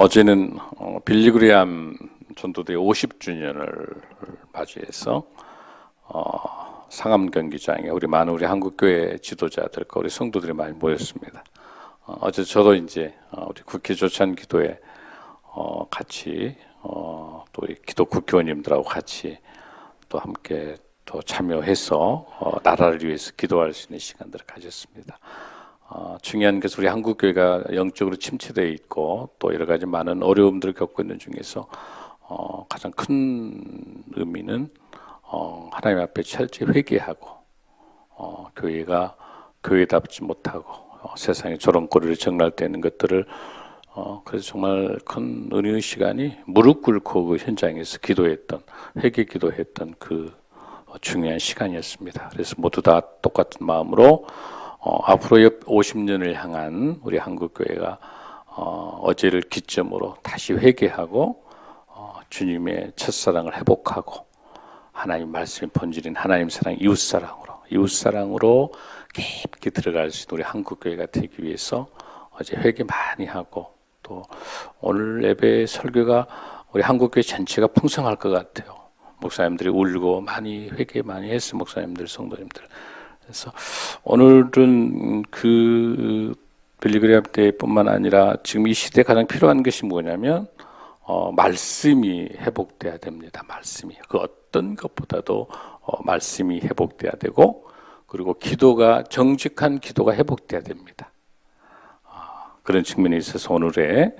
어제는 빌리그레암 전도대 50주년을 맞이해서 상암 경기장에 우리 한국교회 지도자들과 우리 성도들이 많이 모였습니다. 어제 저도 이제 우리 국회 조찬 기도에 같이 또 우리 기도 국회의원님들하고 같이 또 함께 또 참여해서 나라를 위해서 기도할 수 있는 시간들을 가졌습니다. 중요한 것은 우리 한국교회가 영적으로 침체되어 있고 또 여러 가지 많은 어려움들을 겪고 있는 중에서 가장 큰 의미는 하나님 앞에 철저히 회개하고 교회가 교회답지 못하고 세상에 조롱거리를 적날되는 것들을 그래서 정말 큰 은혜의 시간이 무릎 꿇고 그 현장에서 기도했던 회개 기도했던 그 중요한 시간이었습니다. 그래서 모두 다 똑같은 마음으로 앞으로 50년을 향한 우리 한국교회가 어제를 기점으로 다시 회개하고 주님의 첫사랑을 회복하고 하나님 말씀이 본질인 하나님 사랑, 이웃사랑으로 깊게 들어갈 수 있는 우리 한국교회가 되기 위해서 어제 회개 많이 하고 또 오늘 예배 설교가 우리 한국교회 전체가 풍성할 것 같아요. 목사님들이 울고 많이 회개 많이 했어, 목사님들, 성도님들. 그래서 오늘은 그 빌리그레암 때뿐만 아니라 지금 이 시대에 가장 필요한 것이 뭐냐면 말씀이 회복돼야 됩니다. 말씀이 그 어떤 것보다도 말씀이 회복돼야 되고 그리고 기도가 정직한 기도가 회복돼야 됩니다. 그런 측면에 있어서 오늘의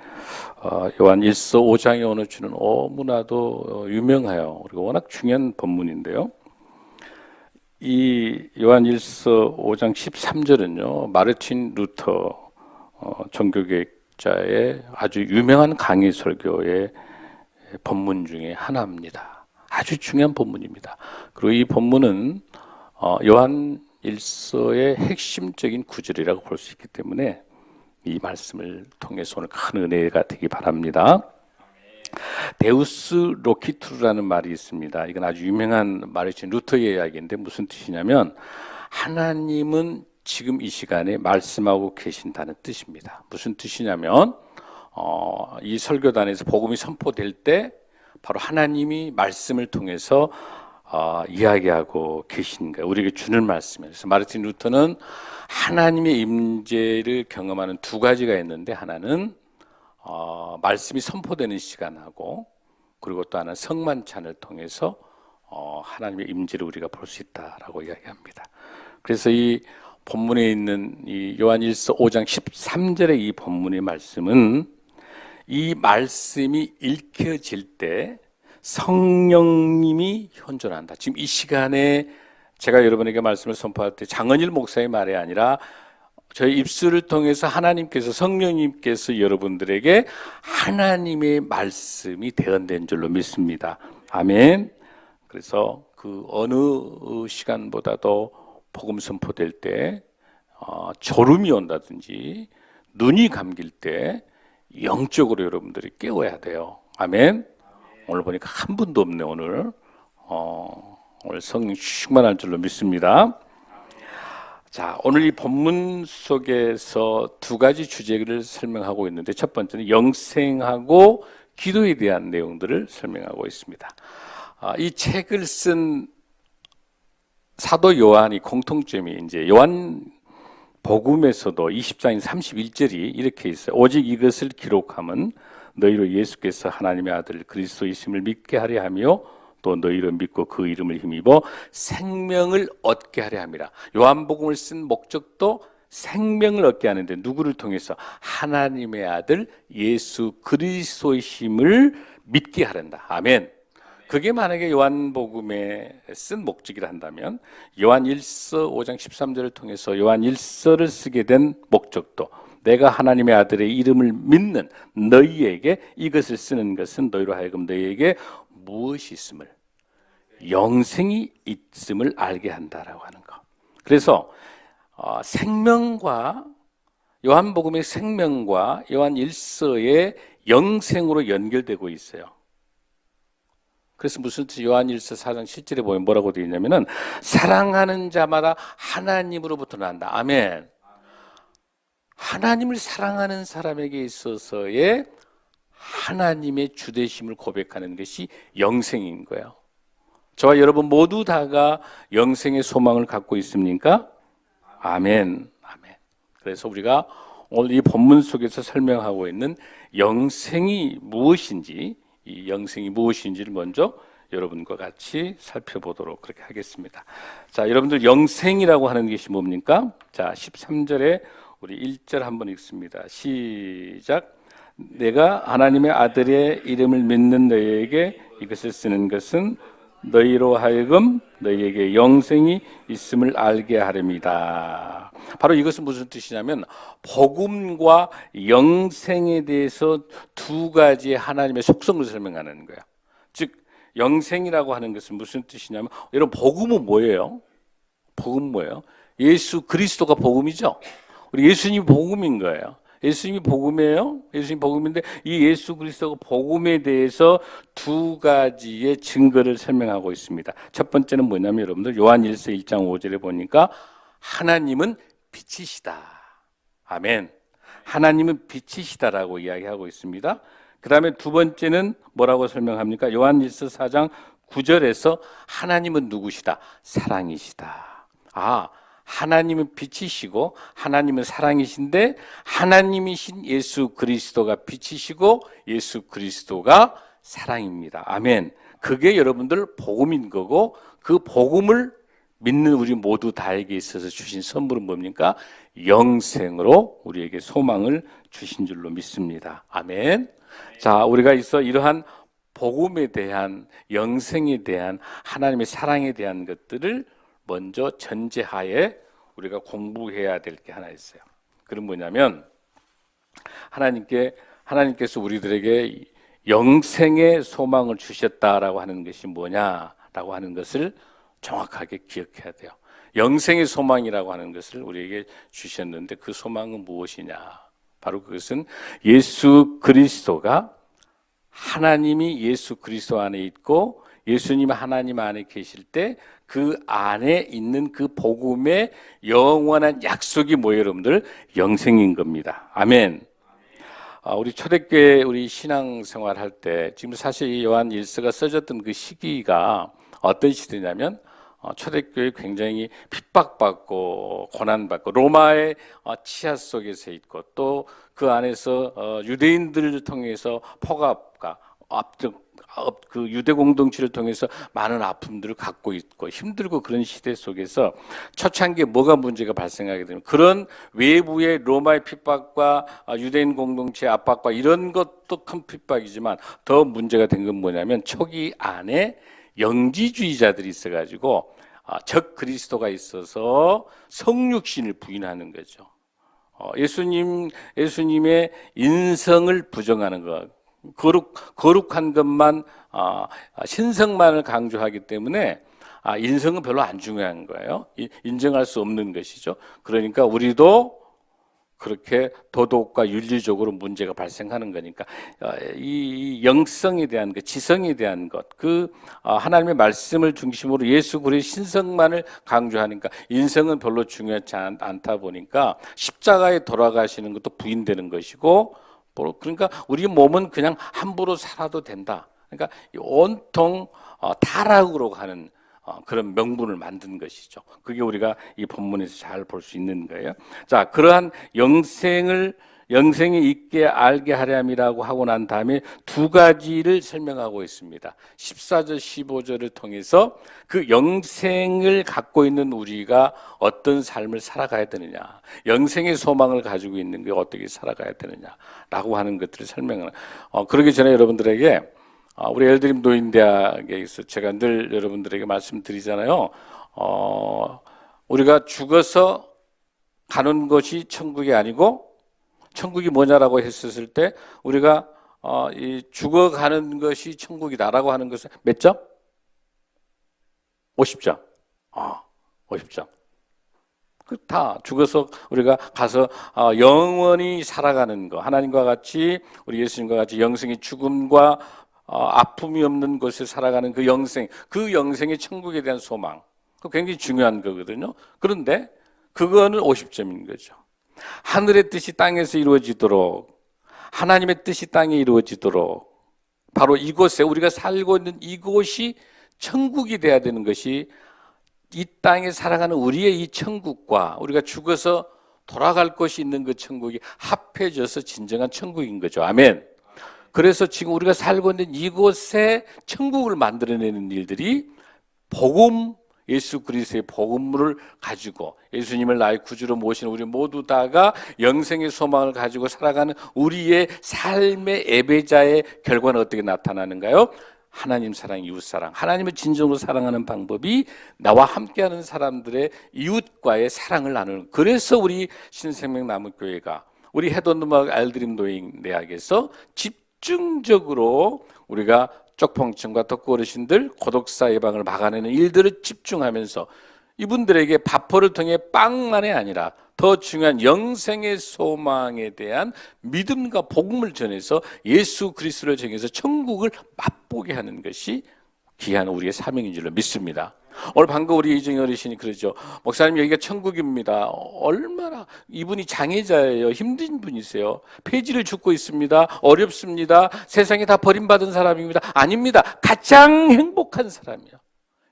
요한 1서 5장에 오늘 주는 너무나도 유명해요. 그리고 워낙 중요한 본문인데요. 이 요한 1서 5장 13절은요. 마르틴 루터 종교개혁자의 아주 유명한 강의 설교의 본문 중에 하나입니다. 아주 중요한 본문입니다. 그리고 이 본문은 요한 1서의 핵심적인 구절이라고 볼 수 있기 때문에 이 말씀을 통해서 오늘 큰 은혜가 되기 바랍니다. 데우스 로키투르라는 말이 있습니다. 이건 아주 유명한 마르틴 루터의 이야기인데 무슨 뜻이냐면 하나님은 지금 이 시간에 말씀하고 계신다는 뜻입니다. 무슨 뜻이냐면 이 설교단에서 복음이 선포될 때 바로 하나님이 말씀을 통해서 이야기하고 계신 거예요. 우리에게 주는 말씀이에요. 그래서 마르틴 루터는 하나님의 임재를 경험하는 두 가지가 있는데 하나는 말씀이 선포되는 시간하고 그리고 또 하나는 성만찬을 통해서 하나님의 임재를 우리가 볼 수 있다라고 이야기합니다. 그래서 이 본문에 있는 이 요한 1서 5장 13절의 이 본문의 말씀은 이 말씀이 읽혀질 때 성령님이 현존한다. 지금 이 시간에 제가 여러분에게 말씀을 선포할 때 장은일 목사의 말이 아니라 저희 입술을 통해서 하나님께서 성령님께서 여러분들에게 하나님의 말씀이 대언된 줄로 믿습니다. 아멘. 그래서 그 어느 시간보다도 복음 선포될 때 졸음이 온다든지 눈이 감길 때 영적으로 여러분들이 깨워야 돼요. 아멘. 오늘 보니까 한 분도 없네. 오늘 성령 충만할 줄로 믿습니다. 자, 오늘 이 본문 속에서 두 가지 주제를 설명하고 있는데 첫 번째는 영생하고 기도에 대한 내용들을 설명하고 있습니다. 이 책을 쓴 사도 요한이 공통점이 이제 요한 복음에서도 20장인 31절이 이렇게 있어요. 오직 이것을 기록함은 너희로 예수께서 하나님의 아들 그리스도이심을 믿게 하려 하며 또 너희를 믿고 그 이름을 힘입어 생명을 얻게 하려 함이라. 요한복음을 쓴 목적도 생명을 얻게 하는데 누구를 통해서? 하나님의 아들 예수 그리스도이심을 믿게 하란다. 아멘. 그게 만약에 요한복음에 쓴 목적이라 한다면 요한 1서 5장 13절을 통해서 요한 1서를 쓰게 된 목적도 내가 하나님의 아들의 이름을 믿는 너희에게 이것을 쓰는 것은 너희로 하여금 너희에게 무엇이 있음을 영생이 있음을 알게 한다라고 하는 거. 그래서 생명과 요한복음의 생명과 요한 1서의 영생으로 연결되고 있어요. 그래서 무슨 뜻이 요한 1서 4장 7절에 보면 뭐라고 되어 있냐면은 사랑하는 자마다 하나님으로부터 난다. 아멘. 하나님을 사랑하는 사람에게 있어서의 하나님의 주되심을 고백하는 것이 영생인 거예요. 저와 여러분 모두 다가 영생의 소망을 갖고 있습니까? 아멘. 아멘. 그래서 우리가 오늘 이 본문 속에서 설명하고 있는 영생이 무엇인지, 이 영생이 무엇인지를 먼저 여러분과 같이 살펴보도록 그렇게 하겠습니다. 자, 여러분들 영생이라고 하는 것이 뭡니까? 자, 13절에 우리 1절 한번 읽습니다. 시작. 내가 하나님의 아들의 이름을 믿는 너희에게 이것을 쓰는 것은 너희로 하여금 너희에게 영생이 있음을 알게 하렵니다. 바로 이것은 무슨 뜻이냐면 복음과 영생에 대해서 두 가지의 하나님의 속성을 설명하는 거예요. 즉 영생이라고 하는 것은 무슨 뜻이냐면, 여러분 복음은 뭐예요? 복음은 뭐예요? 예수 그리스도가 복음이죠. 우리 예수님이 복음인 거예요. 예수님이 복음이에요. 예수님이 복음인데 이 예수 그리스도가 복음에 대해서 두 가지의 증거를 설명하고 있습니다. 첫 번째는 뭐냐면 여러분들 요한일서 1장 5절에 보니까 하나님은 빛이시다. 아멘. 하나님은 빛이시다라고 이야기하고 있습니다. 그 다음에 두 번째는 뭐라고 설명합니까? 요한일서 4장 9절에서 하나님은 누구시다? 사랑이시다. 하나님은 빛이시고 하나님은 사랑이신데 하나님이신 예수 그리스도가 빛이시고 예수 그리스도가 사랑입니다. 아멘. 그게 여러분들 복음인 거고, 그 복음을 믿는 우리 모두 다에게 있어서 주신 선물은 뭡니까? 영생으로 우리에게 소망을 주신 줄로 믿습니다. 아멘. 자, 우리가 있어 이러한 복음에 대한, 영생에 대한, 하나님의 사랑에 대한 것들을 먼저 전제하에 우리가 공부해야 될 게 하나 있어요. 그건 뭐냐면 하나님께서 우리들에게 영생의 소망을 주셨다라고 하는 것이 뭐냐라고 하는 것을 정확하게 기억해야 돼요. 영생의 소망이라고 하는 것을 우리에게 주셨는데 그 소망은 무엇이냐? 바로 그것은 예수 그리스도가, 하나님이 예수 그리스도 안에 있고 예수님 하나님 안에 계실 때 그 안에 있는 그 복음의 영원한 약속이 뭐예요, 여러분들? 영생인 겁니다. 아멘. 우리 초대교회 우리 신앙생활 할 때 지금 사실 이 요한 일서가 써졌던 그 시기가 어떤 시대냐면 초대교회 굉장히 핍박받고 고난받고 로마의 치하 속에서 있고 또 그 안에서 유대인들을 통해서 폭압과 그 유대 공동체를 통해서 많은 아픔들을 갖고 있고 힘들고 그런 시대 속에서 초창기에 뭐가 문제가 발생하게 되면 그런 외부의 로마의 핍박과 유대인 공동체의 압박과 이런 것도 큰 핍박이지만 더 문제가 된 건 뭐냐면 초기 안에 영지주의자들이 있어가지고 적 그리스도가 있어서 성육신을 부인하는 거죠. 예수님의 인성을 부정하는 것, 거룩한 것만, 신성만을 강조하기 때문에 인성은 별로 안 중요한 거예요. 인정할 수 없는 것이죠. 그러니까 우리도 그렇게 도덕과 윤리적으로 문제가 발생하는 거니까 이 영성에 대한 것, 지성에 대한 것, 하나님의 말씀을 중심으로 예수 그리스도의 신성만을 강조하니까 인성은 별로 중요하지 않다 보니까 십자가에 돌아가시는 것도 부인되는 것이고, 그러니까 우리 몸은 그냥 함부로 살아도 된다. 그러니까 온통 타락으로 가는 그런 명분을 만든 것이죠. 그게 우리가 이 본문에서 잘 볼 수 있는 거예요. 자, 그러한 영생이 있게 알게 하렴이라고 하고 난 다음에 두 가지를 설명하고 있습니다. 14절, 15절을 통해서 그 영생을 갖고 있는 우리가 어떤 삶을 살아가야 되느냐, 영생의 소망을 가지고 있는 게 어떻게 살아가야 되느냐라고 하는 것들을 설명하는. 그러기 전에 여러분들에게 우리 엘드림 노인대학에서 제가 늘 여러분들에게 말씀드리잖아요. 우리가 죽어서 가는 것이 천국이 아니고 천국이 뭐냐라고 했었을 때 우리가 이 죽어가는 것이 천국이다라고 하는 것은 몇 점? 50점. 50점. 다 죽어서 우리가 가서 영원히 살아가는 거, 하나님과 같이 우리 예수님과 같이 영생의 죽음과 아픔이 없는 곳에 살아가는 그 영생의 천국에 대한 소망, 그 굉장히 중요한 거거든요. 그런데 그거는 50점인 거죠. 하늘의 뜻이 땅에서 이루어지도록 하나님의 뜻이 땅에 이루어지도록 바로 이곳에 우리가 살고 있는 이곳이 천국이 돼야 되는 것이 이 땅에 살아가는 우리의 이 천국과 우리가 죽어서 돌아갈 곳이 있는 그 천국이 합해져서 진정한 천국인 거죠. 아멘. 그래서 지금 우리가 살고 있는 이곳에 천국을 만들어내는 일들이 복음, 예수 그리스도의 복음을 가지고 예수님을 나의 구주로 모시는 우리 모두 다가 영생의 소망을 가지고 살아가는 우리의 삶의 예배자의 결과는 어떻게 나타나는가요? 하나님 사랑, 이웃 사랑. 하나님을 진정으로 사랑하는 방법이 나와 함께하는 사람들의 이웃과의 사랑을 나누는. 그래서 우리 신생명 나무교회가 우리 해돋음악 알드림 노인 대학에서 집중적으로 우리가 쪽펑증과 덕구 어르신들 고독사 예방을 막아내는 일들을 집중하면서 이분들에게 밥벌을 통해 빵만이 아니라 더 중요한 영생의 소망에 대한 믿음과 복음을 전해서 예수 그리스도를 정해서 천국을 맛보게 하는 것이 귀한 우리의 사명인 줄로 믿습니다. 오늘 방금 우리 이정희 어르신이 그러죠. 목사님 여기가 천국입니다. 얼마나 이분이 장애자예요. 힘든 분이세요. 폐지를 죽고 있습니다. 어렵습니다. 세상에 다 버림받은 사람입니다. 아닙니다. 가장 행복한 사람이요.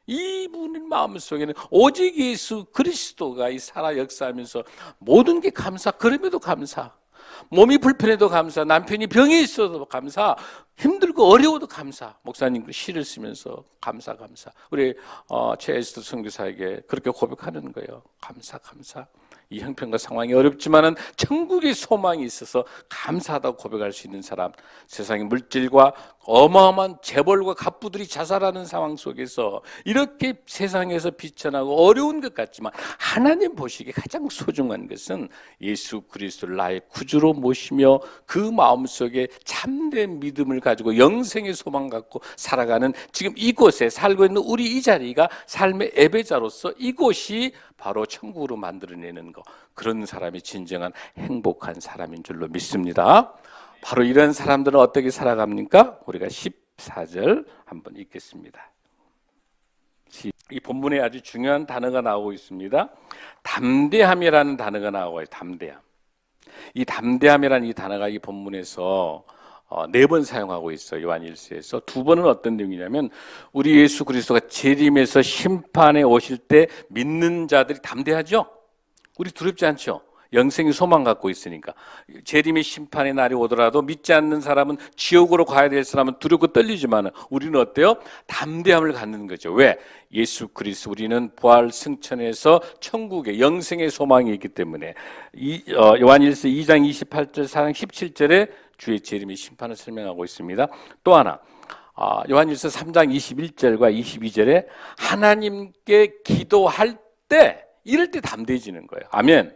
이분의 마음속에는 오직 예수 그리스도가 이 살아 역사하면서 모든 게 감사, 그럼에도 감사, 몸이 불편해도 감사, 남편이 병에 있어도 감사, 힘들고 어려워도 감사. 목사님 그 시를 쓰면서 감사. 우리 최에스더 선교사에게 그렇게 고백하는 거예요. 감사. 이 형편과 상황이 어렵지만은 천국의 소망이 있어서 감사하다고 고백할 수 있는 사람. 세상의 물질과 어마어마한 재벌과 갑부들이 자살하는 상황 속에서 이렇게 세상에서 비천하고 어려운 것 같지만 하나님 보시기에 가장 소중한 것은 예수 그리스도를 나의 구주로 모시며 그 마음속에 참된 믿음을 가지고 영생의 소망 갖고 살아가는 지금 이곳에 살고 있는 우리 이 자리가 삶의 예배자로서 이곳이 바로 천국으로 만들어내는 것, 그런 사람이 진정한 행복한 사람인 줄로 믿습니다. 바로 이런 사람들은 어떻게 살아갑니까? 우리가 14절 한번 읽겠습니다. 이 본문에 아주 중요한 단어가 나오고 있습니다. 담대함이라는 단어가 나오고 있어요. 담대함. 이 담대함이라는 이 단어가 이 본문에서 4번 사용하고 있어요. 요한일서에서. 2번은 어떤 내용이냐면 우리 예수 그리스도가 재림에서 심판에 오실 때 믿는 자들이 담대하죠. 우리 두렵지 않죠. 영생의 소망 갖고 있으니까. 재림의 심판의 날이 오더라도 믿지 않는 사람은, 지옥으로 가야 될 사람은 두렵고 떨리지만 우리는 어때요? 담대함을 갖는 거죠. 왜? 예수 그리스도, 우리는 부활 승천해서 천국의 영생의 소망이 있기 때문에. 요한일서 2장 28절, 4장 17절에 주의 재림의 심판을 설명하고 있습니다. 또 하나, 요한일서 3장 21절과 22절에 하나님께 기도할 때, 이럴 때 담대해지는 거예요. 아멘.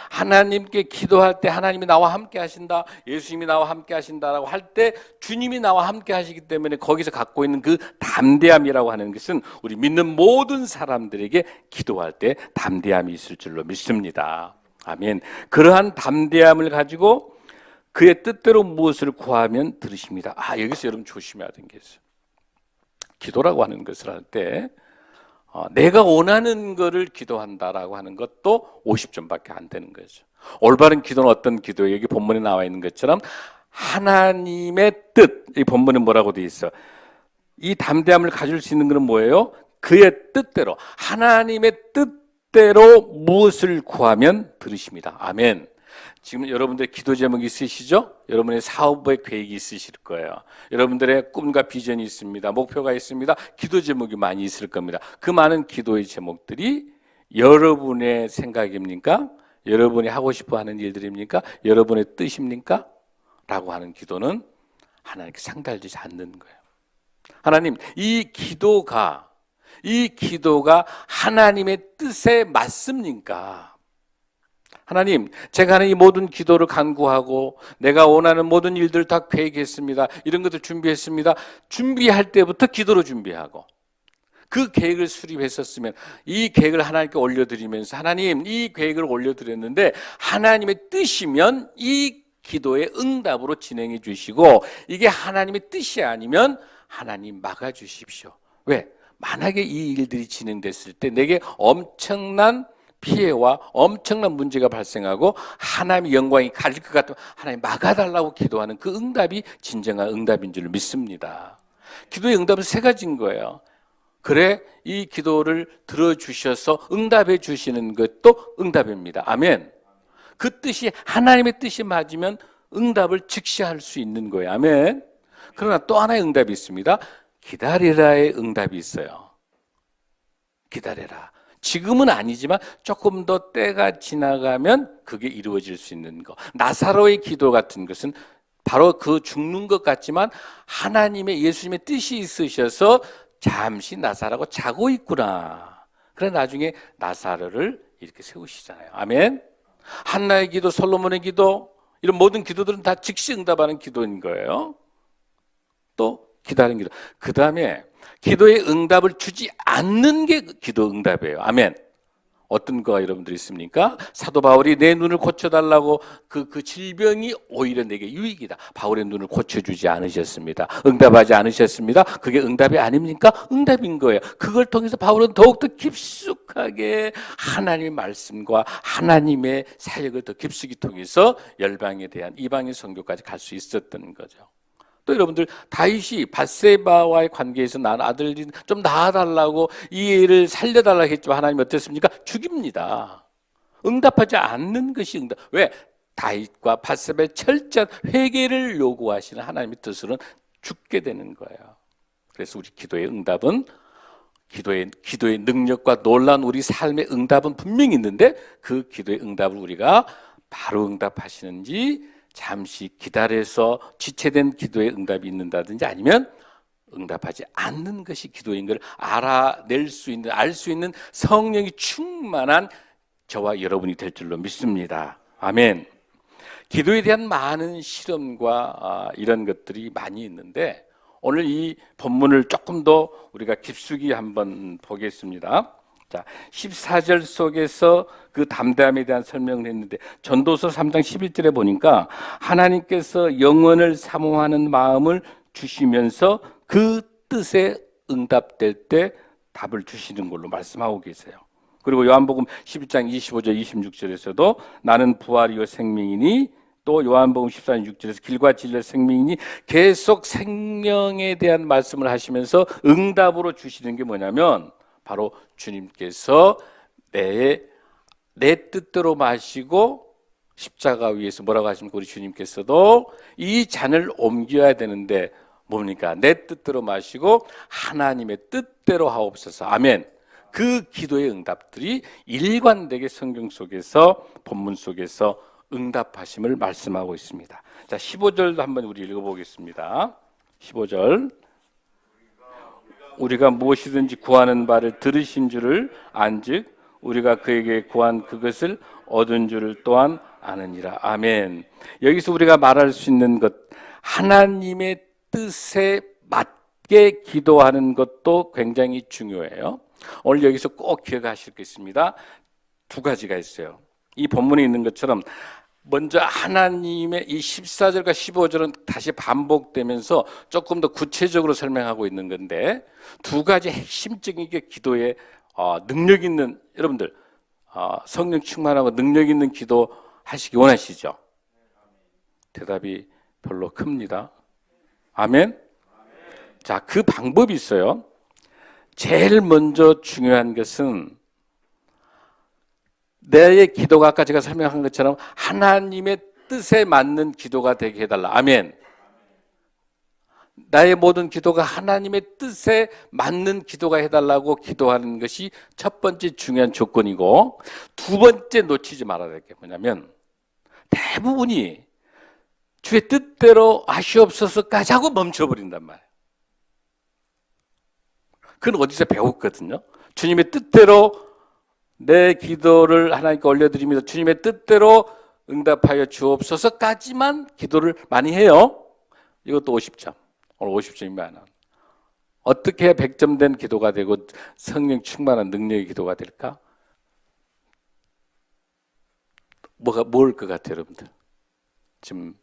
하나님께 기도할 때 하나님이 나와 함께 하신다, 예수님이 나와 함께 하신다라고 할 때 주님이 나와 함께 하시기 때문에 거기서 갖고 있는 그 담대함이라고 하는 것은 우리 믿는 모든 사람들에게 기도할 때 담대함이 있을 줄로 믿습니다. 아멘. 그러한 담대함을 가지고 그의 뜻대로 무엇을 구하면 들으십니다. 여기서 여러분 조심해야 되는 게 있어요. 기도라고 하는 것을 할 때 내가 원하는 것을 기도한다라고 하는 것도 50점밖에 안 되는 거죠. 올바른 기도는 어떤 기도예요? 여기 본문에 나와 있는 것처럼 하나님의 뜻, 이 본문에 뭐라고 되어 있어? 이 담대함을 가질 수 있는 것은 뭐예요? 그의 뜻대로, 하나님의 뜻대로 무엇을 구하면 들으십니다. 아멘. 지금 여러분들의 기도 제목이 있으시죠? 여러분의 사업의 계획이 있으실 거예요. 여러분들의 꿈과 비전이 있습니다. 목표가 있습니다. 기도 제목이 많이 있을 겁니다. 그 많은 기도의 제목들이 여러분의 생각입니까? 여러분이 하고 싶어 하는 일들입니까? 여러분의 뜻입니까? 라고 하는 기도는 하나님께 상달되지 않는 거예요. 하나님, 이 기도가 하나님의 뜻에 맞습니까? 하나님, 제가 하는 이 모든 기도를 간구하고 내가 원하는 모든 일들을 다 계획했습니다. 이런 것들 준비했습니다. 준비할 때부터 기도로 준비하고 그 계획을 수립했었으면 이 계획을 하나님께 올려드리면서 하나님, 이 계획을 올려드렸는데 하나님의 뜻이면 이 기도의 응답으로 진행해 주시고 이게 하나님의 뜻이 아니면 하나님 막아주십시오. 왜? 만약에 이 일들이 진행됐을 때 내게 엄청난 피해와 엄청난 문제가 발생하고 하나님의 영광이 가릴 것 같으면 하나님 막아달라고 기도하는 그 응답이 진정한 응답인 줄 믿습니다. 기도의 응답은 세 가지인 거예요. 그래 이 기도를 들어주셔서 응답해 주시는 것도 응답입니다. 아멘. 그 뜻이 하나님의 뜻이 맞으면 응답을 즉시할 수 있는 거예요. 아멘. 그러나 또 하나의 응답이 있습니다. 기다리라의 응답이 있어요. 기다려라. 지금은 아니지만 조금 더 때가 지나가면 그게 이루어질 수 있는 거. 나사로의 기도 같은 것은 바로 그 죽는 것 같지만 하나님의 예수님의 뜻이 있으셔서 잠시 나사로가 자고 있구나. 그래 나중에 나사로를 이렇게 세우시잖아요. 아멘. 한나의 기도, 솔로몬의 기도 이런 모든 기도들은 다 즉시 응답하는 기도인 거예요. 또 기다리는 기도. 그 다음에 기도의 응답을 주지 않는 게 기도 응답이에요. 아멘. 어떤 거가 여러분들이 있습니까? 사도 바울이 내 눈을 고쳐달라고 그 질병이 오히려 내게 유익이다. 바울의 눈을 고쳐주지 않으셨습니다. 응답하지 않으셨습니다. 그게 응답이 아닙니까? 응답인 거예요. 그걸 통해서 바울은 더욱더 깊숙하게 하나님의 말씀과 하나님의 사역을 더 깊숙이 통해서 열방에 대한 이방인 선교까지 갈 수 있었던 거죠. 또 여러분들 다윗이 밧세바와의 관계에서 난 아들이 좀 낳아달라고 이 애를 살려달라고 했지만 하나님이 어땠습니까? 죽입니다. 응답하지 않는 것이 응답. 왜? 다윗과 밧세바의 철저한 회개를 요구하시는 하나님의 뜻으로는 죽게 되는 거예요. 그래서 우리 기도의 응답은 기도의 능력과 놀라운 우리 삶의 응답은 분명히 있는데 그 기도의 응답을 우리가 바로 응답하시는지 잠시 기다려서 지체된 기도의 응답이 있는다든지 아니면 응답하지 않는 것이 기도인 걸 알아낼 수 있는, 알 수 있는 성령이 충만한 저와 여러분이 될 줄로 믿습니다. 아멘. 기도에 대한 많은 실험과 이런 것들이 많이 있는데 오늘 이 본문을 조금 더 우리가 깊숙이 한번 보겠습니다. 자, 14절 속에서 그 담대함에 대한 설명을 했는데 전도서 3장 11절에 보니까 하나님께서 영혼을 사모하는 마음을 주시면서 그 뜻에 응답될 때 답을 주시는 걸로 말씀하고 계세요. 그리고 요한복음 11장 25절 26절에서도 나는 부활이요 생명이니 또 요한복음 14장 6절에서 길과 진리와 생명이니 계속 생명에 대한 말씀을 하시면서 응답으로 주시는 게 뭐냐면 바로 주님께서 내 뜻대로 마시고 십자가 위에서 뭐라고 하십니까? 우리 주님께서도 이 잔을 옮겨야 되는데 뭡니까? 내 뜻대로 마시고 하나님의 뜻대로 하옵소서. 아멘. 그 기도의 응답들이 일관되게 성경 속에서 본문 속에서 응답하심을 말씀하고 있습니다. 자, 15절도 한번 우리 읽어보겠습니다. 15절. 우리가 무엇이든지 구하는 바를 들으신 줄을 안즉 우리가 그에게 구한 그것을 얻은 줄을 또한 아느니라. 아멘. 여기서 우리가 말할 수 있는 것, 하나님의 뜻에 맞게 기도하는 것도 굉장히 중요해요. 오늘 여기서 꼭 기억하실 게 있습니다. 두 가지가 있어요. 이 본문에 있는 것처럼 먼저 하나님의 이 14절과 15절은 다시 반복되면서 조금 더 구체적으로 설명하고 있는 건데 두 가지 핵심적인 게 기도에 능력 있는 여러분들 성령 충만하고 능력 있는 기도 하시기 원하시죠? 대답이 별로 큽니다. 아멘? 자, 그 방법이 있어요. 제일 먼저 중요한 것은 내 기도가 아까 제가 설명한 것처럼 하나님의 뜻에 맞는 기도가 되게 해달라. 아멘. 나의 모든 기도가 하나님의 뜻에 맞는 기도가 해달라고 기도하는 것이 첫 번째 중요한 조건이고 두 번째 놓치지 말아야 될 게 뭐냐면 대부분이 주의 뜻대로 하시옵소서까지 하고 멈춰버린단 말이에요. 그건 어디서 배웠거든요. 주님의 뜻대로 내 기도를 하나님께 올려드립니다. 주님의 뜻대로 응답하여 주옵소서까지만 기도를 많이 해요. 이것도 50점. 오늘 50점이면 어떻게 해야 100점 된 기도가 되고 성령 충만한 능력의 기도가 될까? 뭘 것 같아요, 여러분들? 지금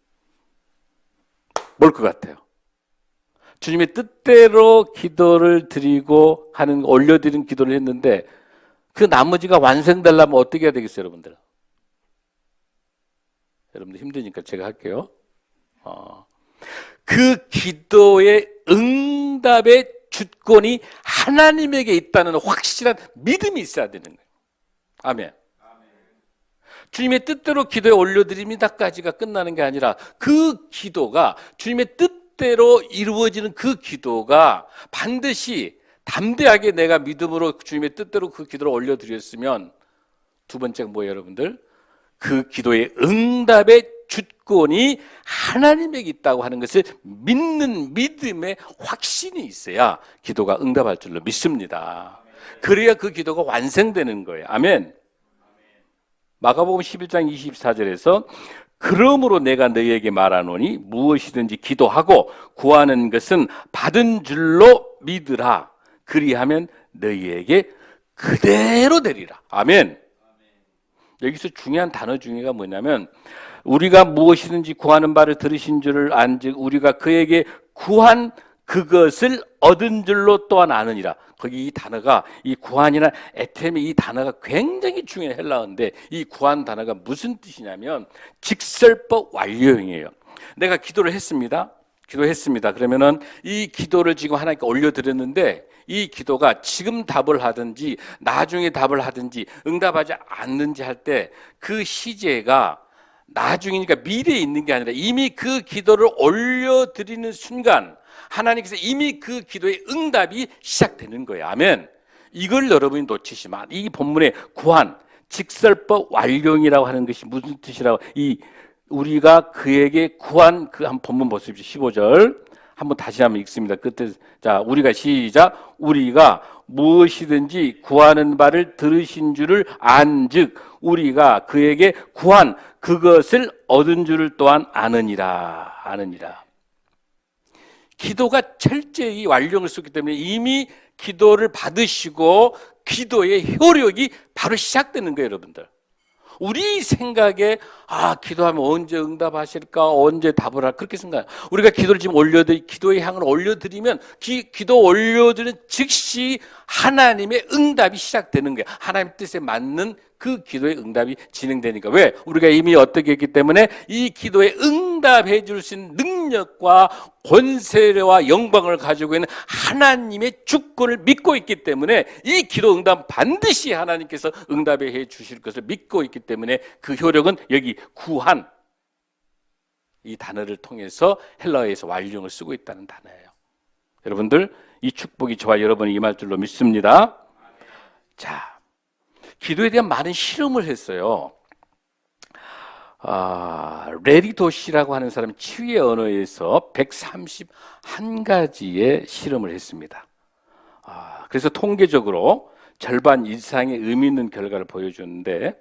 뭘 것 같아요? 주님의 뜻대로 기도를 드리고 하는 올려드린 기도를 했는데 그 나머지가 완성되려면 어떻게 해야 되겠어요, 여러분들? 여러분들 힘드니까 제가 할게요. 그 기도의 응답의 주권이 하나님에게 있다는 확실한 믿음이 있어야 되는 거예요. 아멘. 주님의 뜻대로 기도에 올려드립니다까지가 끝나는 게 아니라 그 기도가 주님의 뜻대로 이루어지는 그 기도가 반드시 담대하게 내가 믿음으로 주님의 뜻대로 그 기도를 올려드렸으면 두 번째가 뭐예요, 여러분들? 그 기도의 응답의 주권이 하나님에게 있다고 하는 것을 믿는 믿음의 확신이 있어야 기도가 응답할 줄로 믿습니다. 그래야 그 기도가 완성되는 거예요. 아멘. 마가복음 11장 24절에서 그러므로 내가 너희에게 말하노니 무엇이든지 기도하고 구하는 것은 받은 줄로 믿으라. 그리하면 너희에게 그대로 되리라. 아멘. 여기서 중요한 단어 중에가 뭐냐면 우리가 무엇이든지 구하는 바를 들으신 줄을 안즉 우리가 그에게 구한 그것을 얻은 줄로 또한 아느니라. 거기 이 단어가 이 구한이나 에템의 이 단어가 굉장히 중요한 헬라어인데 이 구한 단어가 무슨 뜻이냐면 직설법 완료형이에요. 내가 기도를 했습니다. 기도했습니다. 그러면은 이 기도를 지금 하나님께 올려드렸는데 이 기도가 지금 답을 하든지 나중에 답을 하든지 응답하지 않는지 할 때 그 시제가 나중이니까 미래에 있는 게 아니라 이미 그 기도를 올려드리는 순간 하나님께서 이미 그 기도의 응답이 시작되는 거예요. 아멘. 이걸 여러분이 놓치시면 이 본문의 구한, 직설법 완료형이라고 하는 것이 무슨 뜻이라고 우리가 그에게 구한 그 한 본문 보십시오. 15절 한번 다시 한번 읽습니다. 끝에 자 우리가 시작 우리가 무엇이든지 구하는 바를 들으신 줄을 안즉 우리가 그에게 구한 그것을 얻은 줄을 또한 아느니라. 기도가 철저히 완료를 썼기 때문에 이미 기도를 받으시고 기도의 효력이 바로 시작되는 거예요, 여러분들. 우리 생각에 기도하면 언제 응답하실까, 언제 답을 할까 그렇게 생각해요. 우리가 기도를 지금 기도의 향을 올려드리면 기도 올려드리는 즉시 하나님의 응답이 시작되는 거예요. 하나님 뜻에 맞는 그 기도의 응답이 진행되니까. 왜? 우리가 이미 어떻게 했기 때문에 이 기도에 응답해 줄 수 있는 능력과 권세와 영광을 가지고 있는 하나님의 주권을 믿고 있기 때문에 이 기도 응답 반드시 하나님께서 응답해 주실 것을 믿고 있기 때문에 그 효력은 여기 구한 이 단어를 통해서 헬라어에서 완료형을 쓰고 있다는 단어예요. 여러분들 이 축복이 저와 여러분이 임할 줄로 믿습니다. 자, 기도에 대한 많은 실험을 했어요. 레리 도시라고 하는 사람이 치유의 언어에서 131가지의 실험을 했습니다. 그래서 통계적으로 절반 이상의 의미 있는 결과를 보여주는데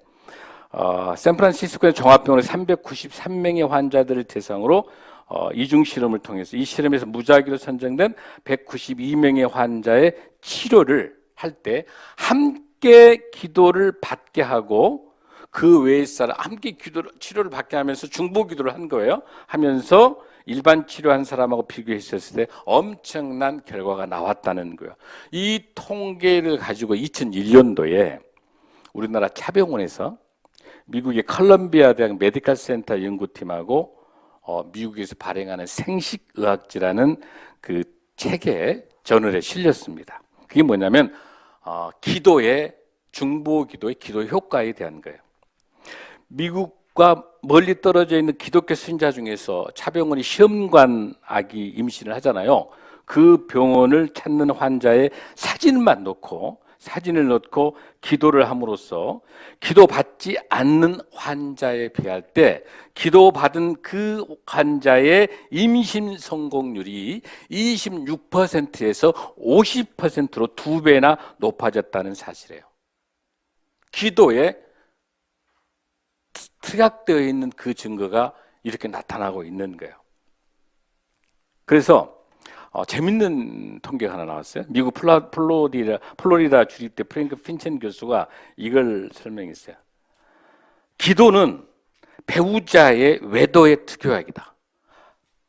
샌프란시스코의 종합병원에 393명의 환자들을 대상으로 이중 실험을 통해서 이 실험에서 무작위로 선정된 192명의 환자의 치료를 할 때 함께 기도를 받게 하고 그 외의 사람 함께 치료를 받게 하면서 중보 기도를 한 거예요. 하면서 일반 치료한 사람하고 비교했을 때 엄청난 결과가 나왔다는 거예요. 이 통계를 가지고 2001년도에 우리나라 차병원에서 미국의 컬럼비아 대학 메디컬 센터 연구팀하고 미국에서 발행하는 생식의학지라는 그 책에 저널에 실렸습니다. 그게 뭐냐면 기도의 중보 기도의 기도 효과에 대한 거예요. 미국과 멀리 떨어져 있는 기독교 신자 중에서 차병원이 시험관 아기 임신을 하잖아요. 그 병원을 찾는 환자의 사진을 넣고 기도를 함으로써 기도받지 않는 환자에 비할 때 기도받은 그 환자의 임신 성공률이 26%에서 50%로 2배나 높아졌다는 사실이에요. 기도에 특약되어 있는 그 증거가 이렇게 나타나고 있는 거예요. 그래서 재밌는 통계가 하나 나왔어요. 미국 플로리다 주립대 프랭크 핀첸 교수가 이걸 설명했어요. 기도는 배우자의 외도의 특효약이다.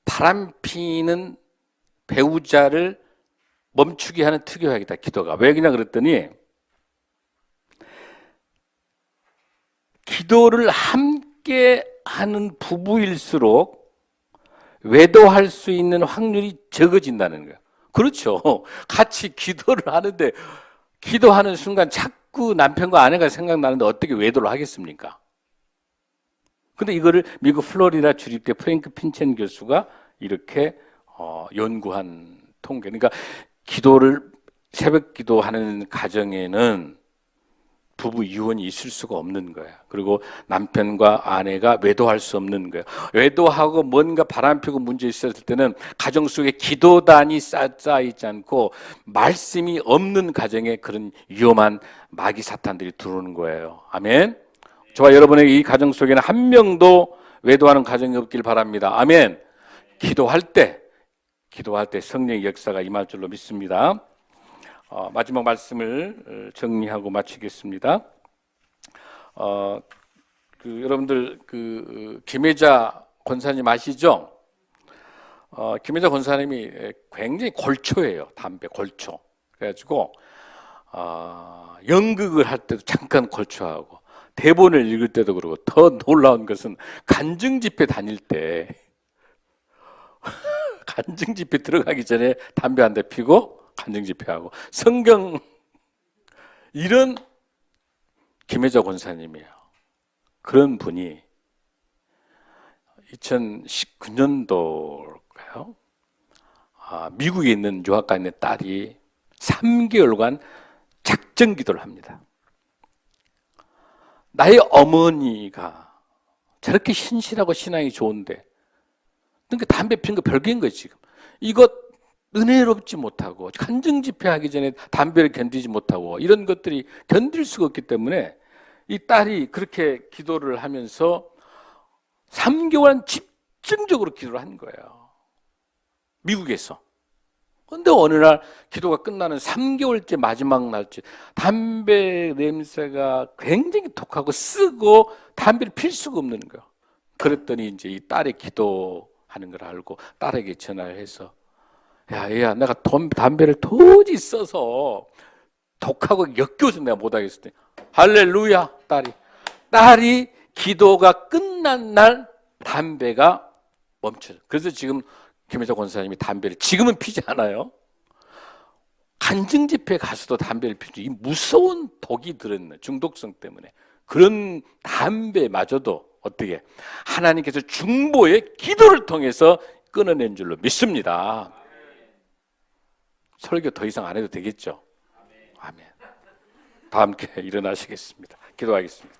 바람피는 배우자를 멈추게 하는 특효약이다. 기도가. 왜 그냥 그랬더니 기도를 함께 하는 부부일수록 외도할 수 있는 확률이 적어진다는 거예요. 그렇죠. 같이 기도를 하는데 기도하는 순간 자꾸 남편과 아내가 생각나는데 어떻게 외도를 하겠습니까? 근데 이거를 미국 플로리다 주립대 프랭크 핀첸 교수가 이렇게 연구한 통계. 그러니까 기도를 새벽 기도하는 가정에는 부부 이혼이 있을 수가 없는 거예요. 그리고 남편과 아내가 외도할 수 없는 거예요. 외도하고 뭔가 바람피고 문제 있었을 때는 가정 속에 기도단이 쌓여있지 않고 말씀이 없는 가정에 그런 위험한 마귀 사탄들이 들어오는 거예요. 아멘. 저와 여러분의 이 가정 속에는 한 명도 외도하는 가정이 없길 바랍니다. 아멘. 기도할 때 성령의 역사가 임할 줄로 믿습니다. 마지막 말씀을 정리하고 마치겠습니다. 여러분들 김혜자 권사님 아시죠? 김혜자 권사님이 굉장히 골초예요. 담배 골초. 그래가지고 연극을 할 때도 잠깐 골초하고 대본을 읽을 때도 그러고, 더 놀라운 것은 간증 집회 다닐 때 간증 집회 들어가기 전에 담배 한 대 피고 간증 집회하고 성경, 이런 김혜자 권사님이에요. 그런 분이 2019년도인가요? 미국에 있는 유학가 있는 딸이 3개월간 작정 기도를 합니다. 나의 어머니가 저렇게 신실하고 신앙이 좋은데, 그러니까 담배 피는 거 별개인 거예요. 지금 이것 은혜롭지 못하고 간증 집회하기 전에 담배를 견디지 못하고 이런 것들이 견딜 수가 없기 때문에 이 딸이 그렇게 기도를 하면서 3개월 집중적으로 기도를 한 거예요. 미국에서. 그런데 어느 날 기도가 끝나는 3개월째 마지막 날째 담배 냄새가 굉장히 독하고 쓰고 담배를 필 수가 없는 거예요. 그랬더니 이제 이 딸의 기도하는 걸 알고 딸에게 전화를 해서, 야, 얘야, 내가 담배를 도저히 써서 독하고 역겨워서 내가 못하겠을 때, 할렐루야, 딸이 기도가 끝난 날 담배가 멈춰요. 그래서 지금 김혜자 권사님이 담배를 지금은 피지 않아요. 간증 집회 가서도 담배를 피죠. 이 무서운 독이 들었는 중독성 때문에. 그런 담배마저도 어떻게 하나님께서 중보의 기도를 통해서 끊어낸 줄로 믿습니다. 설교 더 이상 안 해도 되겠죠? 아멘. 다 함께 일어나시겠습니다. 기도하겠습니다.